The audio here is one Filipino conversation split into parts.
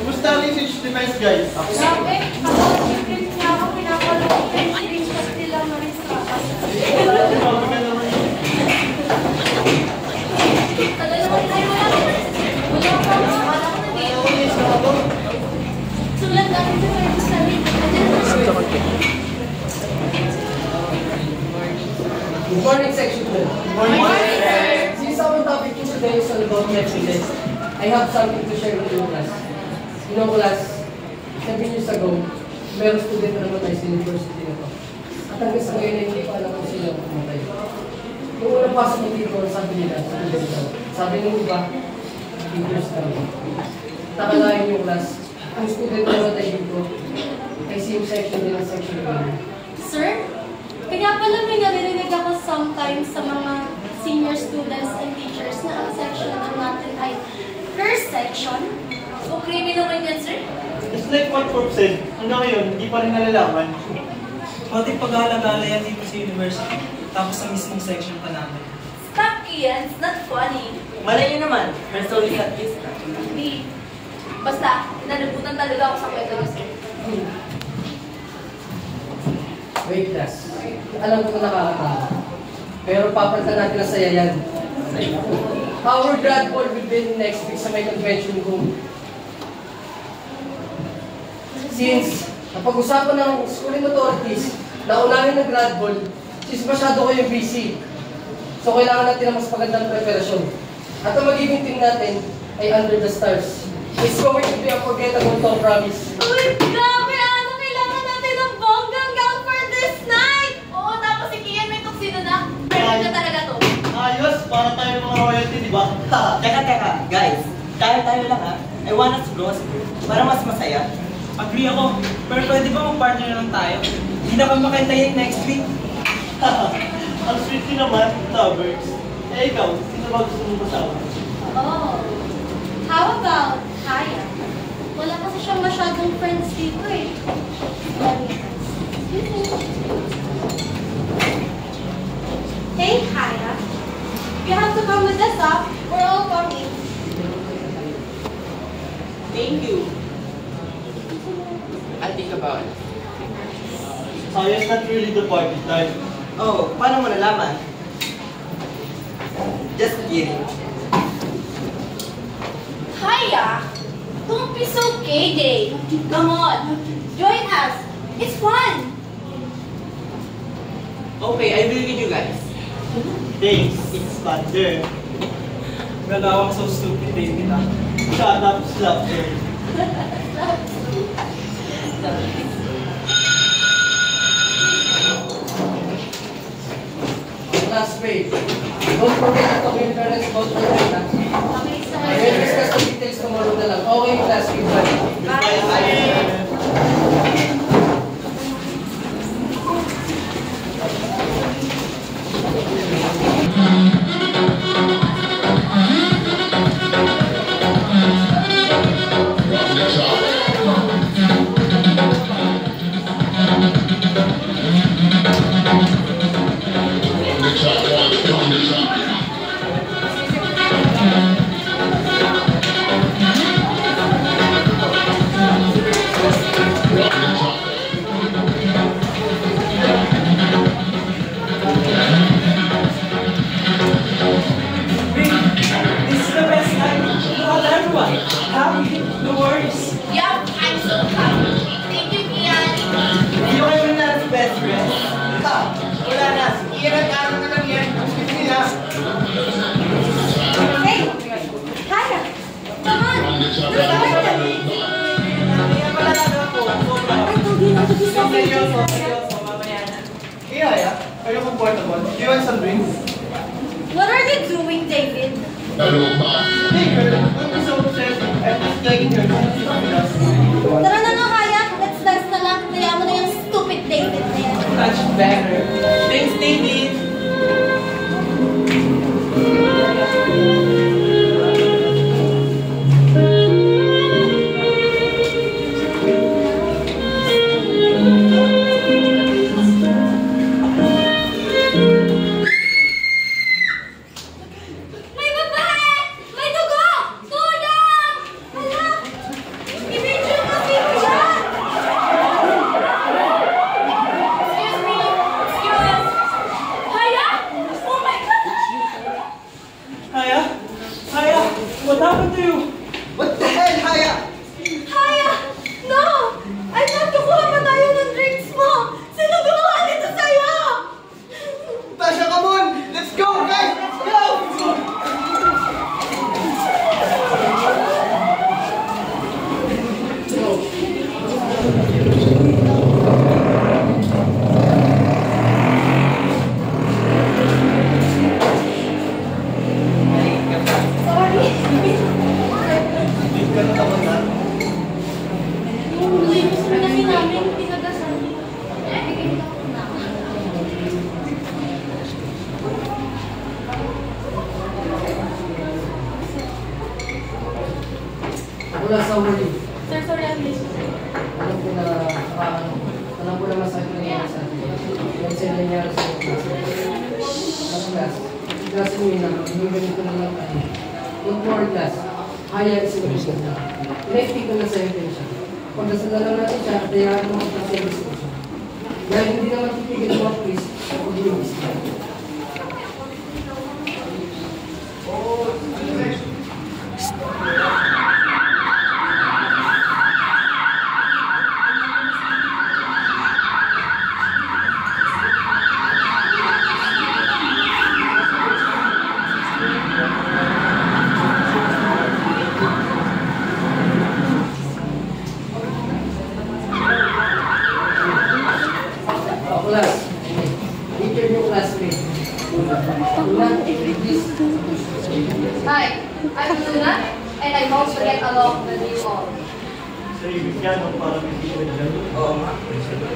Kumusta ang research defense, guys? Grabe, ako, script niya ako, pinapalong ko yung screenshot nila Marisa. Tagal naman tayo, wala pa na. Sulat natin sa first study. Good morning, section 2. Good morning, sir. Since our topic today is all about evidence, I have something to share with you, class. You know, class, 7 years ago, meron student na namatay sa university na to. At hanggang sa ngayon ay hindi pa alam kung sino ang pumatay. Nung unang pasok mo dito, sabi nila, student daw. Sabi ng iba, teachers daw. Takalain yung class, ang student na namatay dito ay same section din ang section 1. Sir, kaya pala may narinig ako sometimes sa mga senior students and teachers na ang section natin ay first section. So, creamy naman yan, sir. It's like what Corp said. Hanggang ngayon, hindi pa rin nalalaman. Pati pag-aalala yan dito sa university. Tapos sa mismong section pa namin. Stop, Ian. It's not funny. Malay nyo naman, may story at kiss na. Hindi. Basta, inanabutan talaga ako sa kwento niyo, sir. Wait, class. Alam ko na nakakatawa. Pero papalitan natin ang saya yan. Our grad ball will be next week sa may convention room. Since napag-usapan ng schooling authorities na unahin ng grad ball, since masyado kayo busy, so kailangan natin ng mas magandang preparasyon. At ang magiging team natin ay Under the Stars. It's going to be a forgettable to promise. Uy, grabe! Ano kailangan natin ng bonggang gown for this night? Oo, tapos si Kian may tuxedo na. Pero na talaga to. Ayos, para tayo mga royalty, di ba? Teka, guys. Tayo lang ha. I want us to go para mas masaya. Agree ako. Pero pwede ba mag-partner na lang tayo? Hindi na kami makaintayin next week. Ang sweet nyo naman, lovers. Eh ikaw, sino ba gusto mong kasama? Oh. How about Kaya? Wala kasi siyang masyadong friends dito eh. Hey, Kaya. You have to come with us, huh? We're all coming. Thank you. I'll think about it. Sayang not really the party time. Oh, paano mo nalaman? Just kidding. Kaya, don't be so gay. Come on, join us. It's fun. Okay, I will with you guys. Thanks, it's thunder. Galawang so stupid, David ah. Shut up, slapper. Last page. Don't forget to talk to your parents about your data. Okay, so I will discuss the details tomorrow na lang. Okay, class. Goodbye. No worries. Yup, I'm so happy. Thank you, Kian. Hindi ko kayo na sa best friend. Ha! Wala na. Iyan at ano na lang yan. Ang sweet nila. Hey, Kaya, come on. Let's go. Kaya pala na ako. I told you not to be so Seryoso, busy. seryoso. Mamaya na. Kaya, are you comfortable? Do you want some drinks? What are you doing, David? Hey girl, don't be so obsessed. I'm just liking your drinks. Tara na nga, Kaya. Let's dance na lang. Kaya mo na yung stupid David na yan. Much better. Thanks, David. May babae! May dugo! Tulong! Hala! Mula sa huli. Sir, sorry, I'm late. Alam ko na, alam ko na masakit na nangyari sa atin. Yan siya nangyari sa class. Ang class, class mo yun naman, yung ganito na lang tayo. Yung more class, higher is yung mission na. Pinag-pick ko na sa intention. Pagdasal na lang natin siya, kaya mo mag-service ko siya. Dahil hindi naman titigil mo ang please, ako din yung gusto. Class, teacher yung classmate. Luna, please. Hi, I'm Luna, and I hope to get along with you all. Sir, ibig yan, no? Parang hindi ko dyan. Oo nga.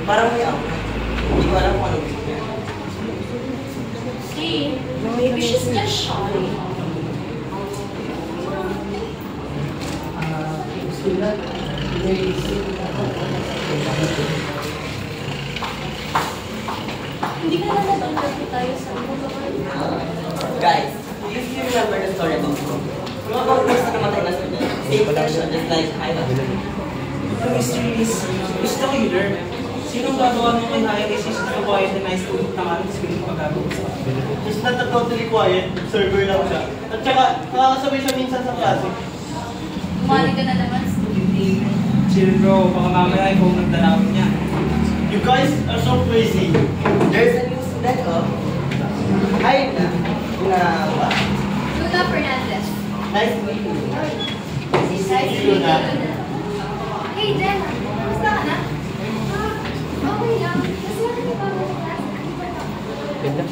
Parang may ako. Hindi ko alam kung ano gusto niya. See, maybe she's just shy. Gusto na, may isip. Hindi ka na nag-interview tayo sa Guys, do you still remember the story about me? Mga kapatid na namatay na student. Same question, just like Hyla. The mystery is killer. Sinong gagawa mo kay Haya is she's so quiet and nice to naman sa piling pagkagawa sa She's not totally quiet. Observer lang siya. At saka, nakakasabay siya minsan sa klase. Umali ka na naman, student. Chill bro, baka mamaya ikaw nagdalawin niya. You guys are so crazy. There's a new student, oh. Hi, Luna. Luna Fernandez. Nice to meet you. Nice to meet you, Luna. Hey, Jenna. Kamusta ka na? Okay lang. Kasi wala na ba mo sa class? Ganda.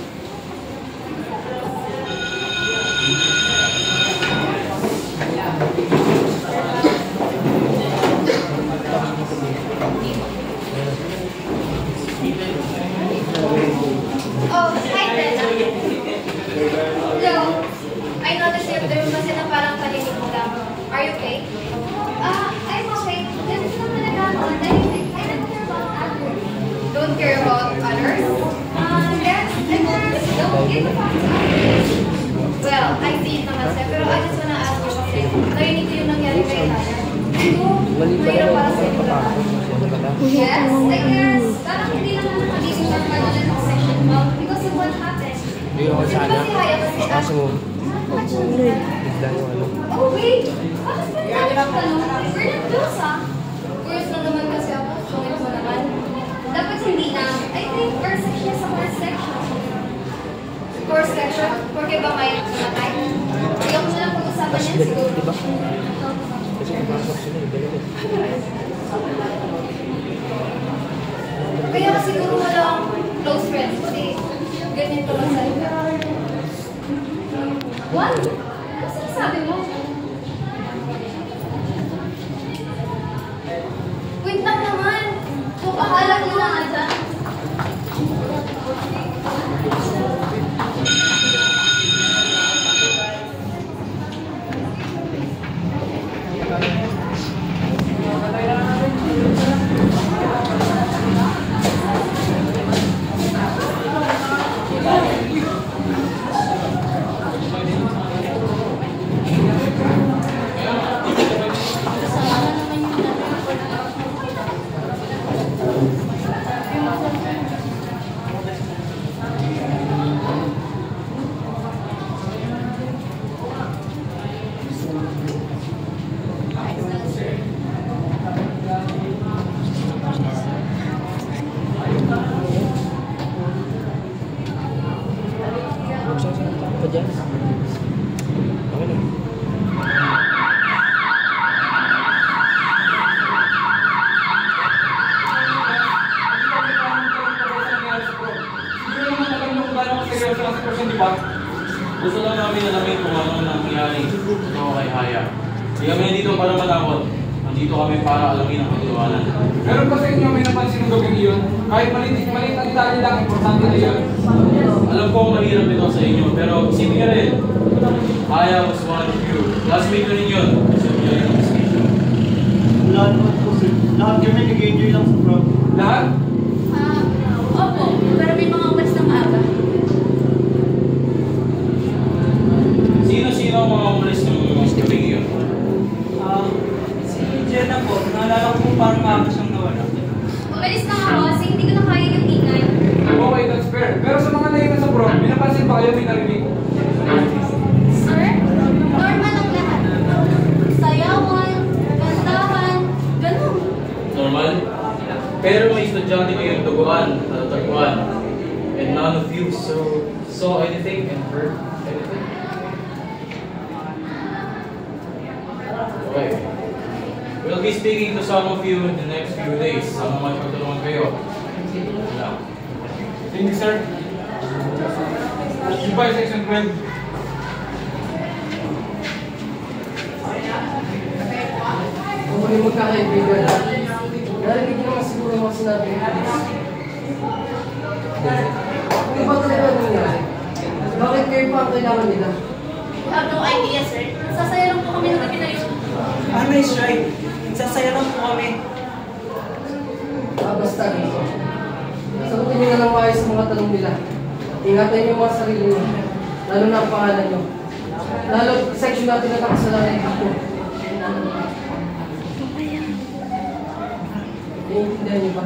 Oh, hi, Jenna. Hello. I noticed you're there kasi na parang palinig mo lang. Are you okay? I'm okay. Ganito naman talaga ako. I don't care about others. Don't care about others? Yes, don't give a fuck to others. Well, I see it naman sir, pero I just wanna ask you kasi narinig ko yung nangyari kay Hannah. Mahirap para sa inyo lahat. Yes, I guess. Parang hindi naman nakagiging permanent ang session mo because of what happened. Di ba si Haya kasi Oh wait! Bakit ba natin tanong? We're not close ah. Curious lang naman kasi ako. Sungit mo naman. Dapat hindi na. I think our section is a course section. Course section? Porque ba may namatay? Ayoko na lang pag-usapan yan siguro. Kaya kasi siguro wala akong close friends. Kasi ganyan pa lang sa iyo. What? Ano sinasabi mo? Wait lang naman. So, pahalag mo na nga dyan. Gusto lang namin alamin kung ano nangyari kay Haya. Hindi kami dito para matakot. Nandito kami para alamin ang katotohanan. Meron ba sa inyo may napansin ng gawin iyon? Kahit maliit ang detalye lang, importante na iyon. Alam ko mahirap ito sa inyo, pero isipin ka rin. Haya was one of you. Classmate ko rin yun. Kasi yun yung decision. Lahat kami nag-enjoy lang sa prom. Lahat? Opo, pero may mga umas na maaga. Sino-sino ang mga umalis ng gabi yun? Si Jenna po, naalala ko po parang maaga siyang nawala. Umalis na ako kasi hindi ko na kaya yung ingay. Okay, that's fair. Pero sa mga naiwan sa prom, binapansin ba kayo may narinig? Sir, normal ang lahat. Sayawan, kantahan, ganun. Normal? Pero may estudyante kayong duguan, natagpuan. And none of you saw anything and heard anything? Okay. We'll be speaking to some of you in the next few days. Sana magpagtulungan kayo. Wala. Thank you, sir. Goodbye, section 12. Kung muli magkakaibigan, narinig niyo naman siguro mga sinabi ni Alice. Ano ba talaga nangyari? Bakit kayo pa ang kailangan nila? I have no idea, sir. Sasaya lang po kami ng gabi na yun. Is right. Sasaya lang po kami. Basta dito. Sagutin niyo na lang maayos sa mga tanong nila. Ingatan niyo mga sarili niyo. Lalo na ang pangalan niyo. Lalo, section natin na nakasalanan dito. Naiintindihan niyo ba?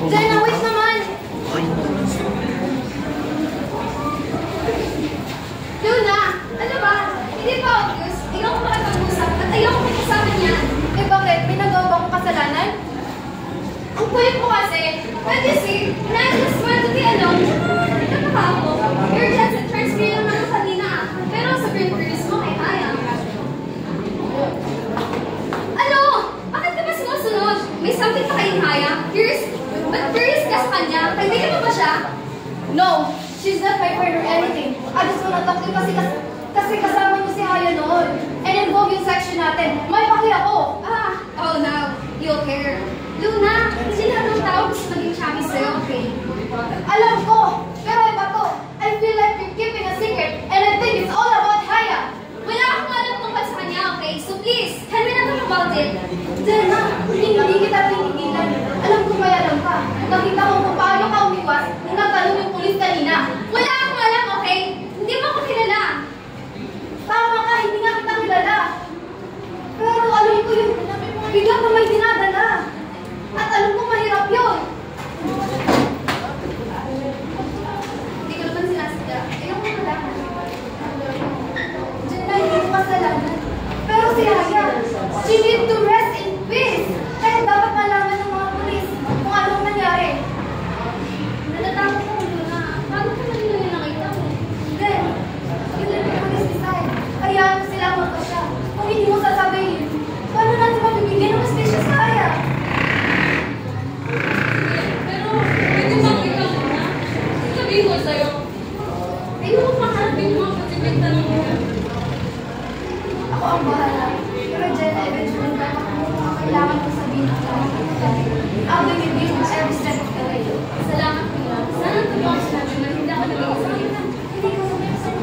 Jenna, wait naman! Luna, ano ba? Hindi ba obvious? Ikaw ko makipag-usap at ayaw ko may kasama niya. Eh bakit? May nagawa ba akong kasalanan? Ang kulit mo kasi. But you see, and I just want to be alone. Nakaka ako. You're just a transfer lang naman kanina. Pero sa print-produce mo kay Kaya. Ano? Bakit ka ba sumusunod? May something pa kay Kaya? But curious ka sa kanya? Kaibigan mo ba siya? No, she's not my friend or anything. I just wanna talk to you kasi kasama niyo si Haya noon. And involve yung section natin. May paki ako. Oh now, you'll care. Luna, hindi lahat ng tao gusto maging chummy sa'yo, okay? Alam ko, pero iba to. I feel like you're keeping a secret and I think it's all about Haya. Wala akong alam tungkol sa kanya, okay? So please, can we not talk about it? Jenna, hindi kita pinigilan. Alam ko may alam ka. Nakita ko kung paano ka umiwas nung nagtanong yung pulis kanina. Wala akong alam, okay? Hindi mo ako kilala. Tama ka, hindi nga kita kilala. Pero alam ko yung bigla ka may dinadala. At alam ko mahirap yun. Hindi ko naman sinasadya. Ayaw ko malaman. Jenna, hindi ko kasalanan. Pero si Haya, she need to rest in peace. Kaya dapat malaman ng mga pulis kung anong nangyari. Natatakot ko, Luna. Paano ka na nila nakita mo? Then, you let the police decide. Hayaan mo sila magpasya. Kung hindi mo sasabihin, paano natin mabibigyan ng species sa Haya? Pero, pwede makita mo na. Sabihin ko sa'yo. Ayoko makarapin mo kasi may tanong mo. Ako ang bahala. Pero Jenna, eventually kailangan ko sabihin ang lahat. I'll be with you every step of the way. Salamat ko lang. Sana tulungan ko natin na hindi ako nag-iisip. Hindi ko sumipsan.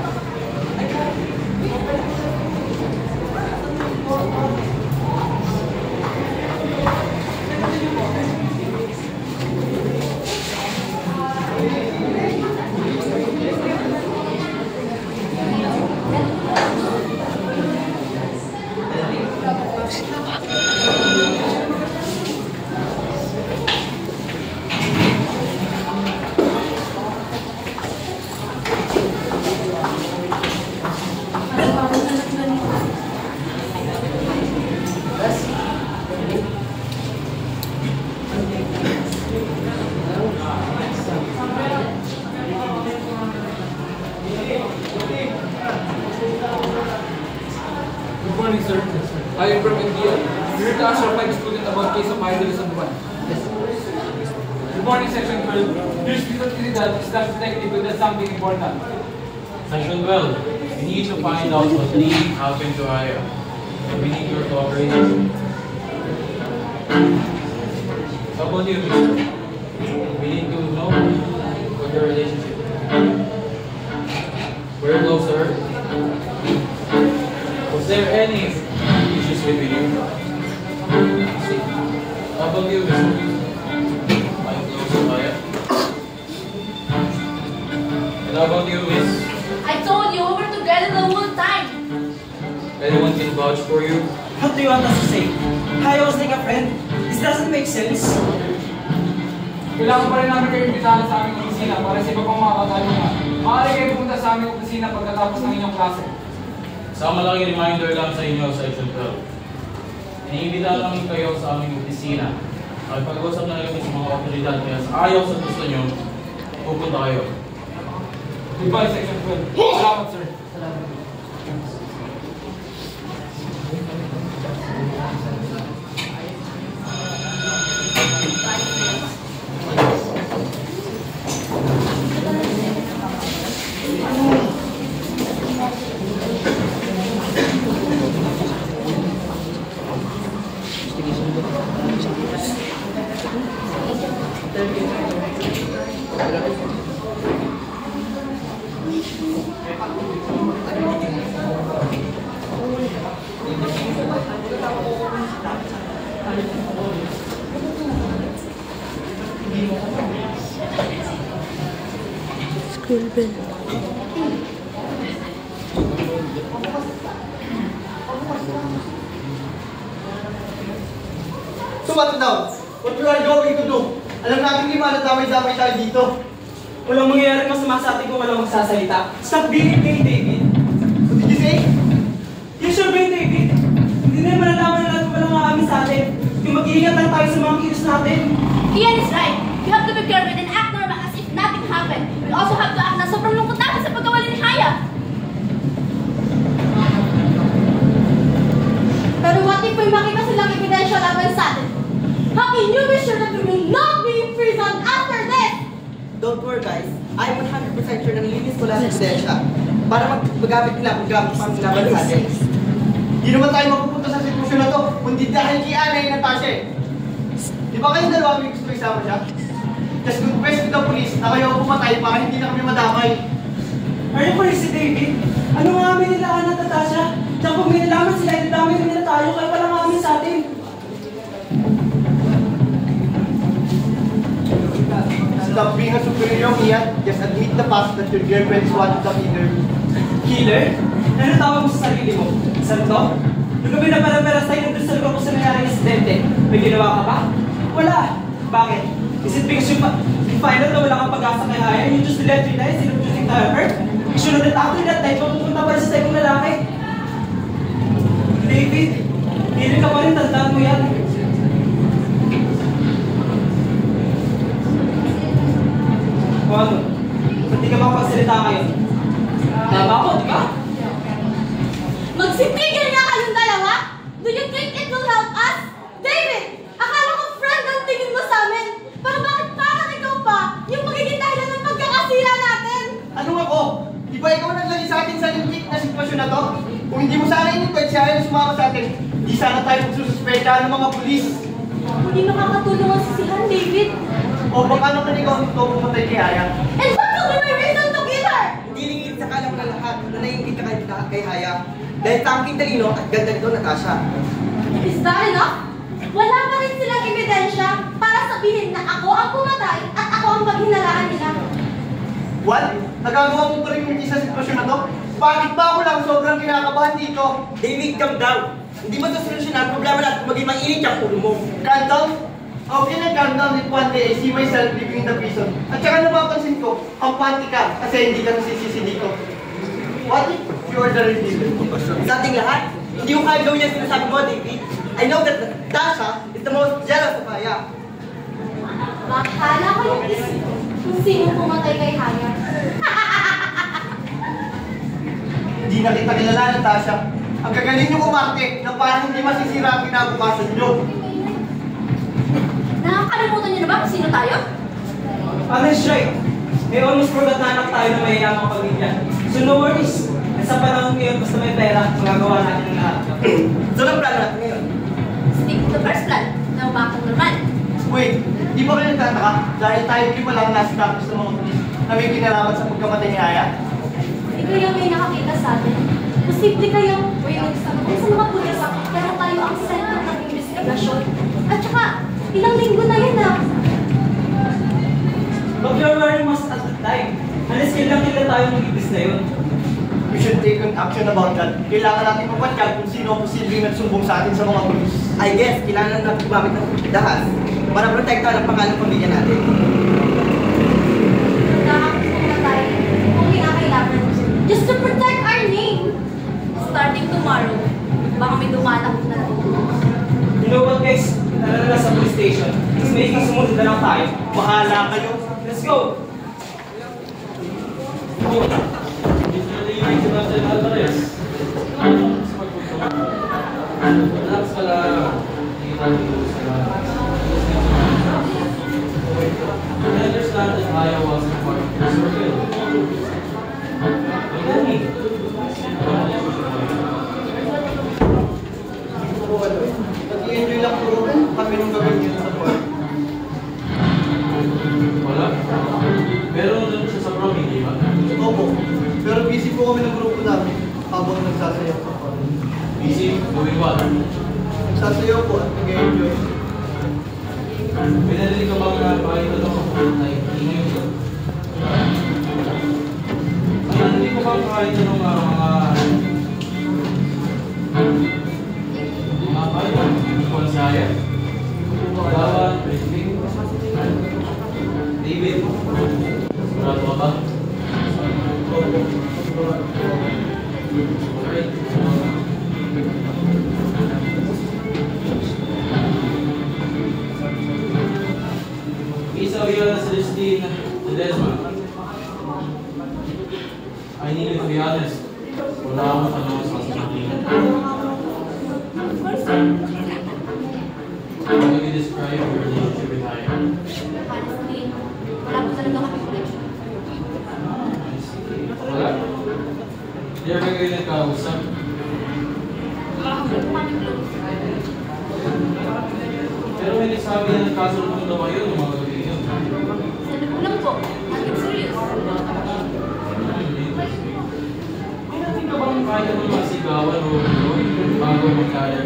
Good morning, sir. I am from India. Here to ask your 5 student about case of idolization 1. Good morning, section 12. Here's Mr. Trinidad, staff detective, with something important. Section 12. We need to find out what really happened to Haya. We need your cooperation. How about you, mister? We need to know what your relationship is. Very low, sir. Was there any issues with you? How about you, Mr. I'm close to Maya. And how about you, Miss? I told you, we were together the whole time. Anyone can vouch for you? What do you want us to say? Haya was like a friend. This doesn't make sense. Kailangan pa rin namin kayo imbitahan sa aming opisina para sa iba pang mga katanungan. Maaari kayo pumunta sa aming opisina pagkatapos ng inyong klase. Sa malaking reminder lang sa inyo, Section 12. Iniimbitahan namin kayo sa aming opisina. Pag-usap na kami sa mga otoridad, kaya sa ayaw sa gusto nyo, pupunta kayo. Goodbye, Section 12. Salamat, sir. Salamat. School bell. So what now? What you are going to do? Alam natin di ba na damay-damay tayo dito? Walang mangyayari masama sa atin kung walang magsasalita. Stop being vain, David. What did you say? You're sure vain, David? Hindi na malalaman na natin walang aamin sa atin. Yung mag-iingat lang tayo sa mga kilos natin. Ian is right. You have to be careful and act normal as if nothing happened. We also have to act na sobrang lungkot natin sa pagkawala ni Haya. Pero what if may makita silang ebidensya laban sa atin? How can you be sure that we will not be imprisoned after this? Don't worry guys, I'm 100% sure na nilinis ko lahat ng ebidensya para magamit nila kung gamit pang laban sa atin. Di naman tayo mapupunta sa sitwasyon na to, kundi dahil kay Ana yung Natasha eh. Di ba kayong dalawa may gusto isama siya? Just confess to the police na kayo ang pumatay para hindi na kami madamay. Are you crazy, David? Ano nga amin nila Ana at Natasha? Tsaka kung may nalaman sila, idadamay na nila tayo kaya walang amin sa atin. Stop being a superior, Mia. Just admit the fact that your girlfriend is one of the killer. Killer? Ano tawag mo sa sarili mo? Santo? Nung gabi na pala tayo nandun sa lugar ko sa nangyari ng insidente, may ginawa ka ba? Wala. Bakit? Is it because you find out na wala kang pag-asa kay Haya and you just let her die instead of choosing to help her? You should have after that time, mapupunta pa rin sa tayo lalaki. David, hindi ka pa rin, tandaan mo yan. O ano? Ba't di ka makapagsalita ngayon? Tama ako, di ba? Magsitigil na kayong dalawa? Do you think it will help us? David, akala ko friend ang tingin mo sa amin. Pero bakit parang ikaw pa yung magiging dahilan ng pagkakasira natin? Ano ako? Di ba ikaw naglagay sa atin sa limit na sitwasyon na to? Kung hindi mo sana in-invite siya na sumama sa atin, di sana tayo magsususpeta ng mga pulis. Hindi makakatulong ang sisihan, David. O baka naman ikaw ang ito pumatay kay Haya. And what will be my reason to kill her? Hindi lingid sa kalam ng lahat na naiingit ka kay Haya. Dahil tangking talino at ganda nito, Natasha. Is that enough? Wala pa rin silang ebidensya para sabihin na ako ang pumatay at ako ang paghinalaan nila. What? Nagagawa mo pa rin yung isa sitwasyon na to? Bakit ba ako lang sobrang kinakabahan dito? David, calm down. Hindi mo ito solusyonan ang problema natin kung maging mainit ang ulo mo. Calm down? Okay na calm down if one day I see myself living in the prison. At saka napapansin ko, ang panty ka kasi hindi ka nasisisi dito. What if you are the real deal? Sa ating lahat, hindi ko kaya gawin yung sinasabi mo, David. I know that Natasha is the most jealous of Haya. Bakala ko yung isip kung sino pumatay kay Haya. Hindi na kita kilala, Natasha. Ang gagaling yung umarte na parang hindi masisira ang kinabukasan nyo. Nakakalimutan niyo na ba kung sino tayo? Honest, right? May almost forgot na anak tayo na may yamang pamilya. So no worries. At sa panahon ngayon, basta may pera, magagawa natin ang lahat. So, anong plano natin ngayon? Stick to the first plan na umakong normal. Wait, di ba kayo nagtataka? Dahil tayo di pa lang nasa tapos ng mga pulis na may kinalaman sa pagkamatay ni Haya? kaya may nakakita sa atin. Posible kayang may nagsabot sa mga pulis kaya tayo ang sentro ng investigasyon. At saka, ilang linggo na yun ah. But we are wearing masks at the time. Unless kailangan tayo mag-ibis na yun. We should take an action about that. Kailangan natin mapatyag kung sino ang posibleng nagsumbong sa atin sa mga pulis. I guess, kailangan natin gumamit ng dahas para protektahan ang pangalan ng pamilya natin. Nakakasok na tayo kung kinakailangan. Just to protect our name. Starting tomorrow, baka may dumatak na lang. You know what guys? Tara na sa police station. It's making sumunod na lang tayo. Bahala kayo. Let's go! Relax ka lang. I understand that Aya wasn't part of this circle. Nag-i-enjoy lang po kami nung gawin yun sa board. Wala. Pero nandun siya sa prom, hindi ba? Opo. Pero busy po kami ng grupo namin habang nagsasayaw sa board. Busy, doing what? Nagsasayaw po at nag-enjoy. Pinadali ka bang nakakita ng ay ingay ko? Pinadali ko bang nakakita ng mga kaya? Konsaya? Lawan, briefing? David? Sigurado ka ba? Alright. Isa Viola Celestine Ledesma. I need you to be honest. Wala akong tanong sa sasabihin. How do you describe your relationship with Aya? Honestly, wala po talaga kami connection. Wala? Hindi ba kayo nagkausap? Hindi po kami close. Pero may nagsabi na nagkasulong daw kayo ng mga gabi yun. Sabi ko lang po, I'm serious. May natin ka bang kaya ng mga sigawan o bago magkaya?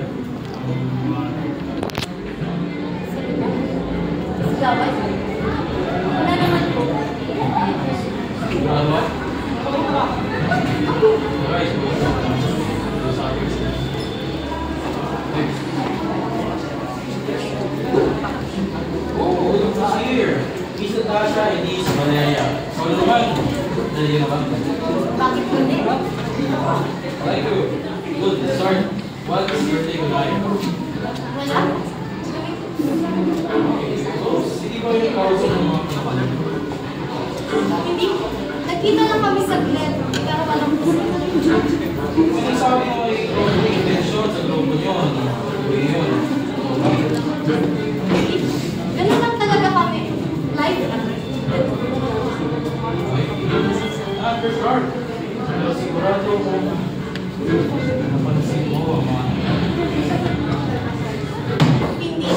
Sigawan? Wala naman po. Sigurado? Guys, oh, look who's here. Miss Natasha and Miss Valeria. So ano naman? Dali na ba? Bakit po din? Like you. Good, let's start. What is your take on life? Wala? So, sige ba yung kausap ng mga kapatid? Hindi po. Nagkita lang kami sa Glen. Pero walang gusto. Kung sabi mo ay intention sa grupo nyo, ano? Yun. Ganun lang talaga kami. Life. Ah, for sure. Pero sigurado kung napansin mo ang mga Hindi.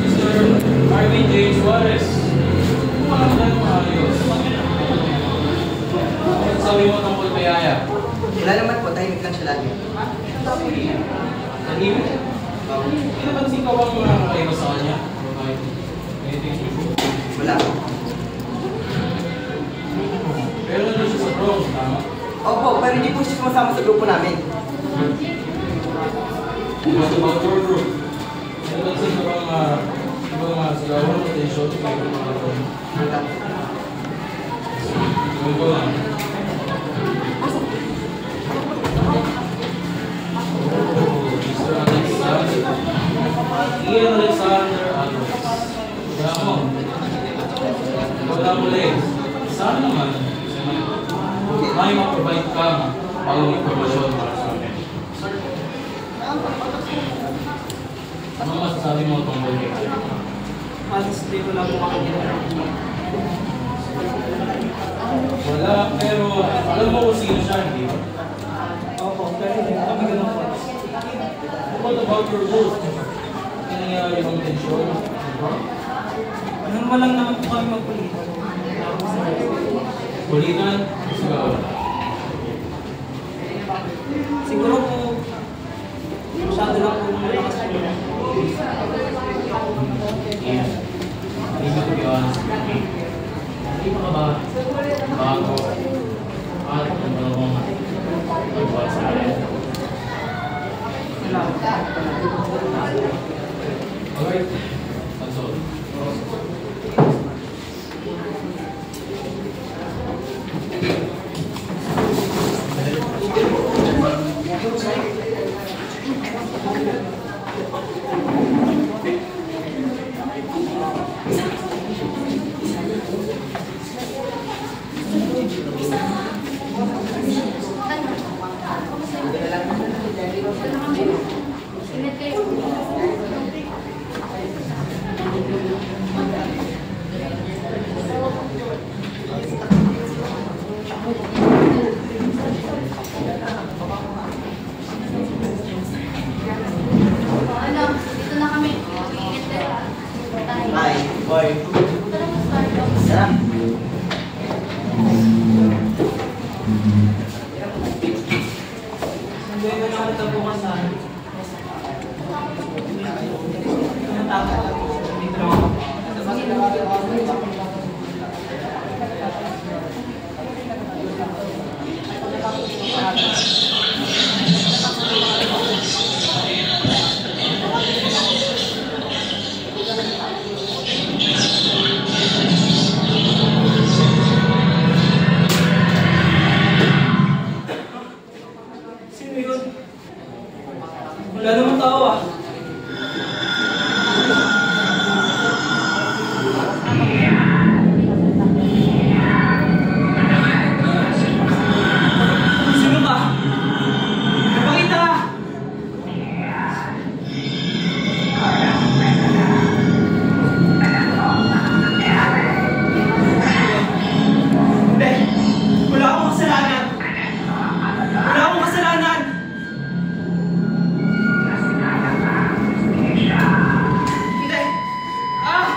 Mr. Marvin James Juarez. Parang tayo maayos. Ano sabi mo tungkol kay Aya? Wala naman po, tahimik lang siya lagi. Tahimik? Hindi napansin ka bang kakaiba sa kanya? Anything special? Wala. Pero nandun siya sa prom, tama? Opo, pero hindi po siya sumasama sa grupo namin. What about your group? Napansin ka bang ibang sigawan o atensyon? Wala. Gawin ko lang. Mr. Alexander. Ian Alexander Alvarez. Kaya mo. Wala mo ulit. Sana naman, may mag-provide ka bagong informasyon para sa amin. Ano masasabi mo tungkol kay Aya? Honestly, wala po kami ginagawa. Wala, pero alam mo kung sino siya, hindi ba? Opo, pero hindi kami ganun po. What about your group? Ano nangyari yung tensyon? Normal lang naman po kami magkulitan. Kulitan? Siguro. Siguro po, masyado lang po malakas po. Yeah. Hindi ko to be honest. Hindi pa ka ba bago at ang dalawang pagbuhat sa akin? Alright. That's all. Ingat kayo. Ano, dito na kami. Ingat kayo. Hi, boy. Tara mo, Starbucks. Sarap. Hindi na nakita po ka sa akin. Natakot ako. Dito lang ako. Sino yun? Wala naman tao ah. Sino ka? Kapakita ka! Hindi. Wala akong kasalanan. Wala akong kasalanan. Hindi. Ah!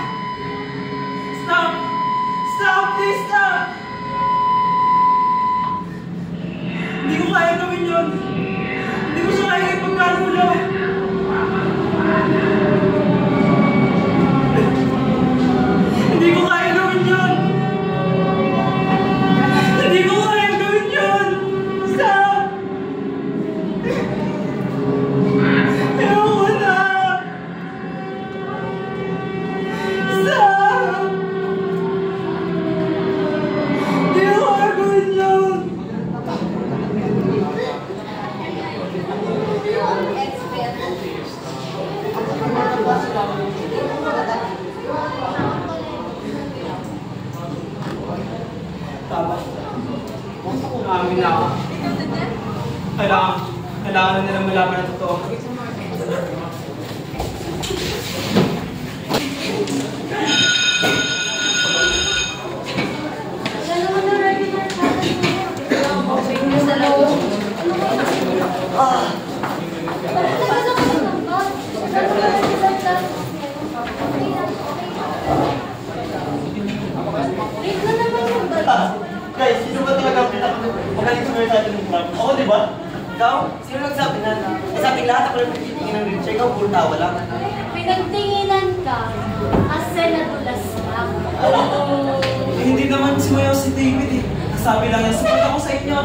Stop! Stop! Please stop! Hindi ko kaya gawin yun. Hindi ko siya kaya ipagkagulo. Hindi ko kaya gawin yun. Hindi ko kaya gawin yun. Stop! Ayoko na. Stop! Hindi ko kaya gawin yun. Tama. Umamin na ako. Kailangan na nilang malaman ang totoo. Wala naman na regular natin. Sa loob. Ano ba yun? Bakit naman ako nagtanggal? Late na naman yung balik. Guys, sino ba talaga ang pinaka-magaling sumayo sa atin ng club? Ako, di ba? Ikaw? Sino nagsabi na? Sa ating lahat ako lang nagtitingin ng wheelchair. Ikaw, puro tawa lang. Pinagtinginan ka kasi nadulas lang. Eh, hindi naman sumayaw si David eh. Sabi lang niya, support ako sa inyo.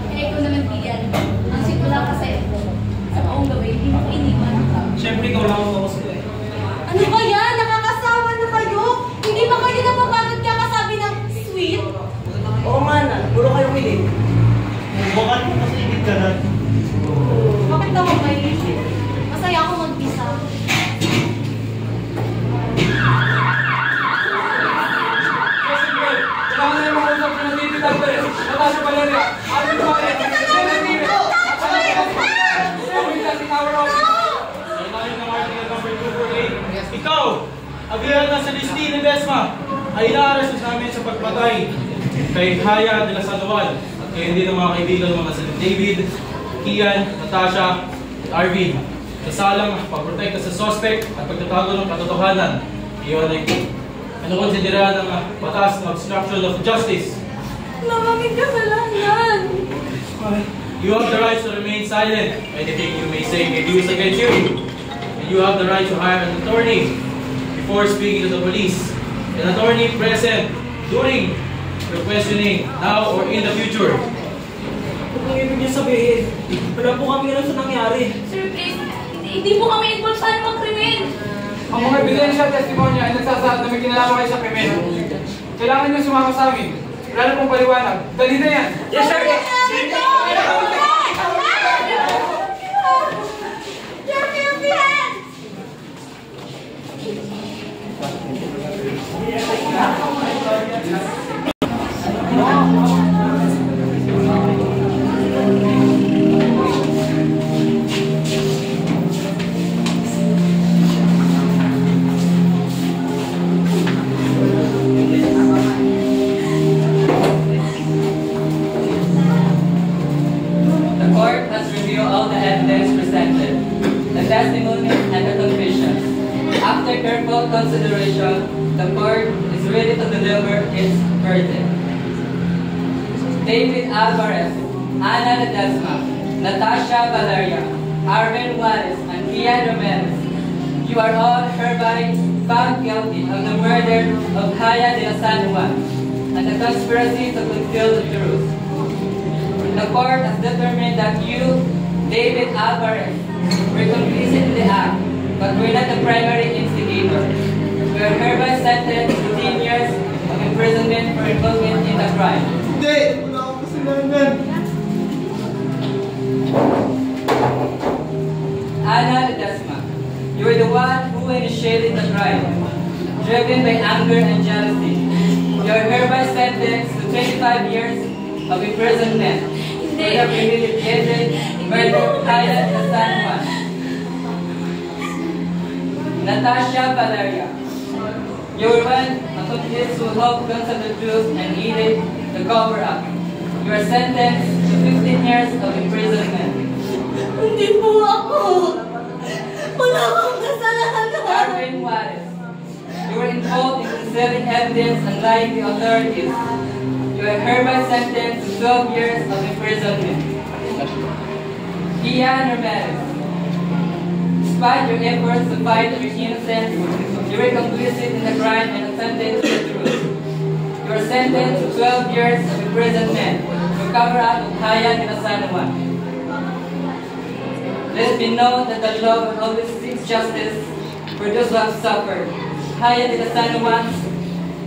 Eh, ikaw naman Ian. Ang simula kasi sa buong gawin, hindi mo iniwan. Siyempre, ikaw lang ang gusto ko eh. Ano ba yan? Nakakasawa na kayo? Hindi ba kayo napapagod kakasabi ng sweet? Oo nga na. Puro kayong hilig. Bakit mo kasi hindi ka na? Bakit ako kayo? Masaya ako mag-isa. Kailangan na yung mga usap na nandito tayo. Natasha Valeria. Ano ba kayo? Ikaw, agihan na sa listi ni Besma, ay inaaresto namin sa pagpatay kay Haya de la Sandoval at kay hindi ng mga kaibigan mga sa David, Kian, Natasha, at Arvin. kasalang pagprotekta sa suspect at pagtatago ng katotohanan. Iyon ay kinukonsidera ng batas ng obstruction of justice. Mama, may kasalanan. You have the right to remain silent. Anything you may say may be used against you. And you have the right to hire an attorney before speaking to the police. An attorney present during your questioning, now or in the future. Kung ibig niyo sabihin, wala po kami alam sa nangyari. Sir, please, hindi po kami involved sa anumang krimen. Ang mga ebidensya at testimonya ay nagsasaad na may kinalaman kayo sa krimen. Kailangan niyo sumama sa amin. Wala na pong paliwanag. Dali na yan! Yes, sir! Consideration, the court is ready to deliver its verdict. David Alvarez, Ana Ledesma, Natasha Valeria, Arvin Juarez, and Kian Ramirez, you are all hereby found guilty of the murder of Haya de la San Juan and the conspiracy to conceal the truth. The court has determined that you, David Alvarez, were complicit in the act, but were not the primary instigator. You are hereby sentenced to 10 years of imprisonment for involvement in the crime. Hindi! Wala akong kasalanan! Ana Ledesma, you are the one who initiated the crime, driven by anger and jealousy. You are hereby sentenced to 25 years of imprisonment for the premeditated murder of Haya de la San Juan. Natasha Valeria, you were one accomplice who helped conceal the truth and aided the cover-up. You are sentenced to 15 years of imprisonment. Hindi po ako. Wala akong kasalanan. Arvin Juarez, you were involved in concealing evidence and lying to authorities. You are hereby sentenced to 12 years of imprisonment. Kian Ramirez, despite your efforts to fight your innocence, you were complicit in the crime and offended to the truth. You are sentenced to 12 years of imprisonment for cover-up of Haya de la San Juan. Let it be known that the law will always seek justice for those who have suffered. Haya de la San Juan's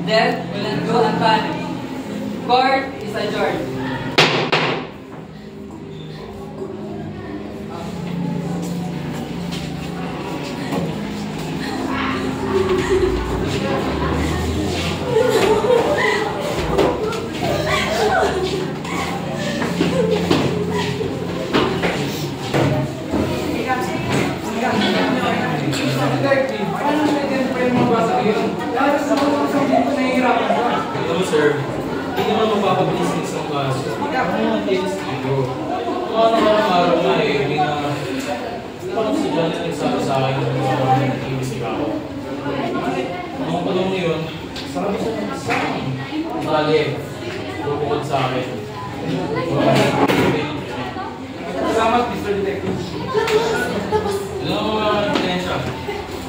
death will not go unpunished. Court is adjourned. Hello, sir. Hindi naman magpapabilis ng isang kaso. Hindi ako naman testigo. Kung araw na hindi na parang si Johnny nagsabi sa akin na nag-iimbestiga ako. Noong panahon yun, sabi siya ng isang bali, bukod sa akin. Salamat, Mr. Detective. Ilan ang mga ebidensya?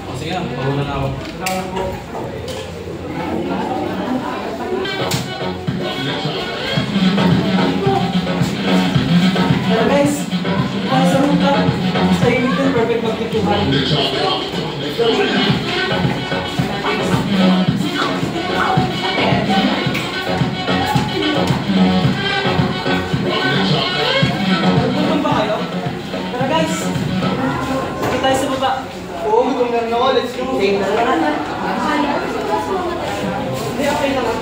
O sige na, pahulan na ako. Salamat po. Pero guys, nasa room ka. Sa imig din, perfect magtituhan. Nagpunan ba kayo? Tara guys, sige tayo sa baba. Oo, gutom na rin ako. Let's go. Hindi, okay naman.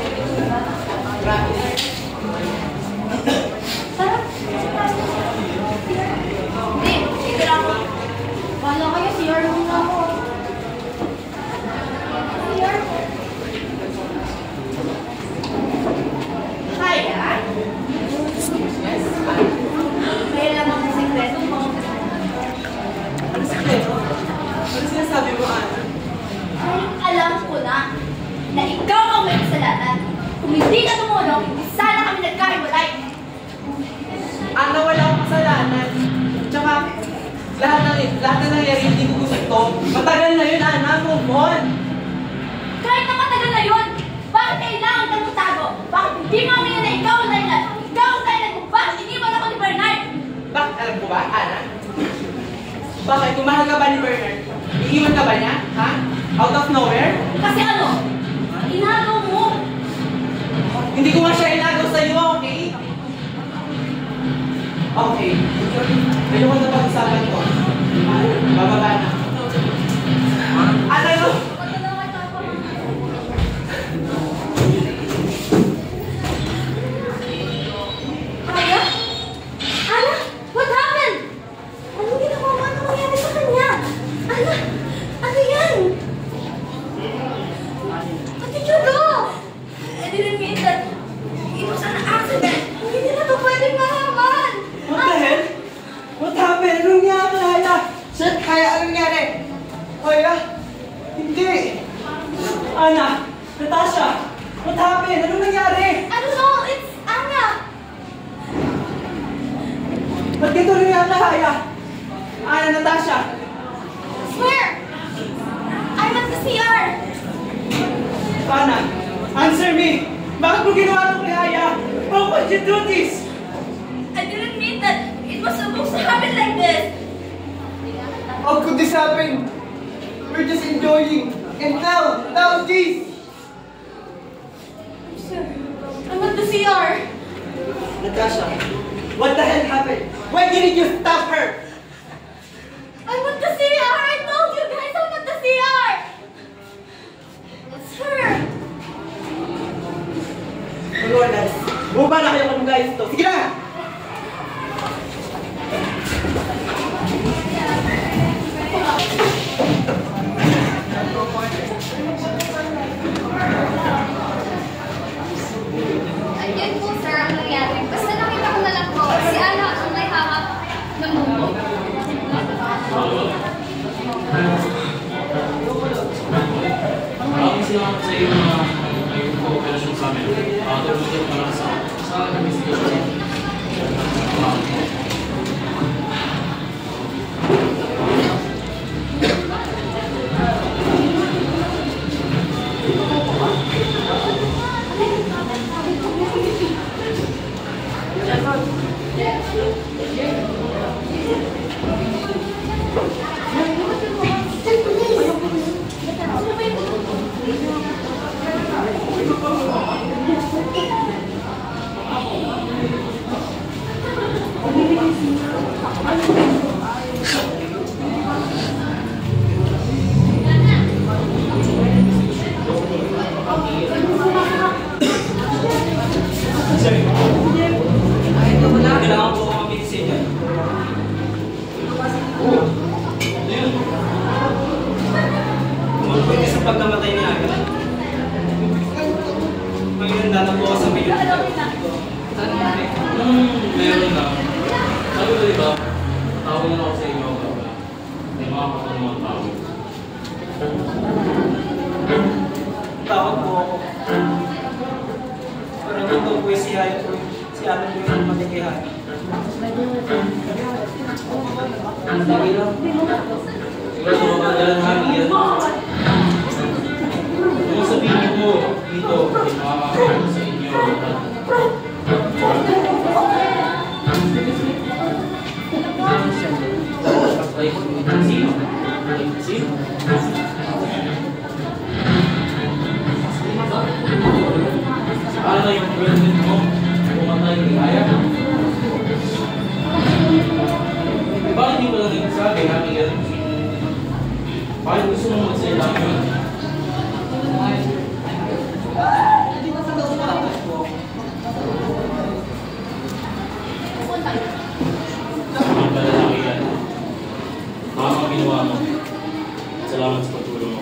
Hindi, dito lang ako. Wala kayo, CR muna ako. CR? Kaya? May alam akong sikreto mo. Ano sakit? Kung hindi ka tumulong, hindi sana kami nagkahiwalay. Ana, wala akong kasalanan. Tsaka, lahat na nangyari, hindi ko gusto. Matagal na yun, Ana. Move on. Kahit na matagal na yun, bakit kailangan ka magtago? Bakit hindi mo amin na ikaw ang dahilan? Ikaw ang dahilan kung bakit iniwan ako ni Bernard? Bakit? Alam ko ba, Ana? Bakit? Kung mahal ka ba ni Bernard? Iiwan ka ba niya? Ha? Out of nowhere? Kasi ano? Inagaw mo. Hindi ko nga siya inagaw sa'yo, okay? Okay. Ayoko na pag-usapan ko. Bababa na. Ano? Kaya? Ana? What happened? Anong ginawa mo? Anong nangyari sa kanya? Ana? Ano yan? What did you do? I didn't mean that. It was an accident. Hindi na ito pwedeng malaman. What the hell? What happened? Anong nangyari, Aya? Shit, Kaya, anong nangyari? Aya? Hindi. Ana? Natasha? What happened? Anong nangyari? I don't know. It's Ana. Ba't ganito nangyari, Aya? Ana, Natasha? Swear! I'm at the CR. Ana, answer me! Bakit mo ginawa ito kay Aya? How could you do this? I didn't mean that. It was supposed to happen like this. How could this happen? We're just enjoying. And now this! Sir, I'm at the CR. Natasha, what the hell happened? Why didn't you stop her? I'm at the CR. I told you guys I'm at the CR. Sir. Tulungan guys. Bumaba na kayo kung guys ito. Sige na! Ayun po, sir, ang nangyari. Basta nakita ko na lang po, si Ana ang may hawak ng bumbong. Maraming salamat sa iyo na yung cooperation sa amin. Tulungan mo lang sa investigation. Kailangan po ako mabit sa inyo. Kumulpun sa pagkamatay niya agad. Ngayon na po ako sa video. Meron na. Sabi ko diba, tawag na ako sa inyo. May mga katanungan tao. Takot po ako. Parang ito po si Hayo po. Si Alan po yung matay kay Hayo. Sige lang. Siguro sa mga dalang hangin yan. Yung sabihin mo dito, may mga kakakita sa inyo. Sino? Sino? Paano na yung girlfriend mo? Pumatay kay Aya? Bakit hindi mo lang nagsabi, Miguel? Bakit gusto mo magsalita mo? Hindi pala lang yan. Tama ang ginawa mo. Salamat sa pagtulong mo.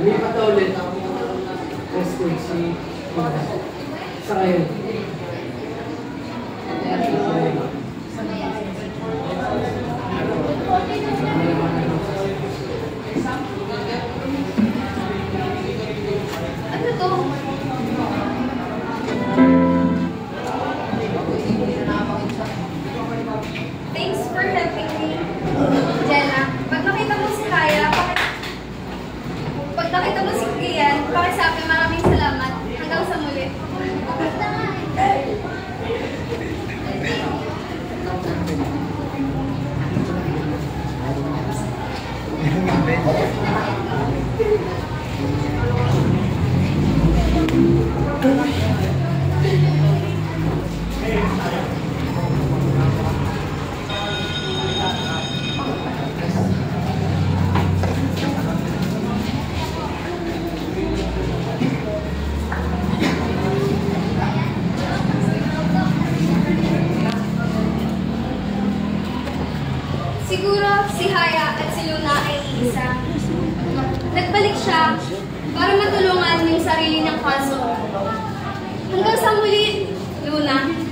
Lumipat na ulit ang rescue si Luna. Sa ngayon. Ano to? Thanks for helping me. Jenna, pag nakita mo si Kaya, pag nakita mo si Kian, pakisabi maraming salamat. Hanggang sa muli. Siguro si Haya at si Luna ay iisa. Nagbalik siya para matulungan yung sarili niyang kaso. Hanggang sa muli, Luna.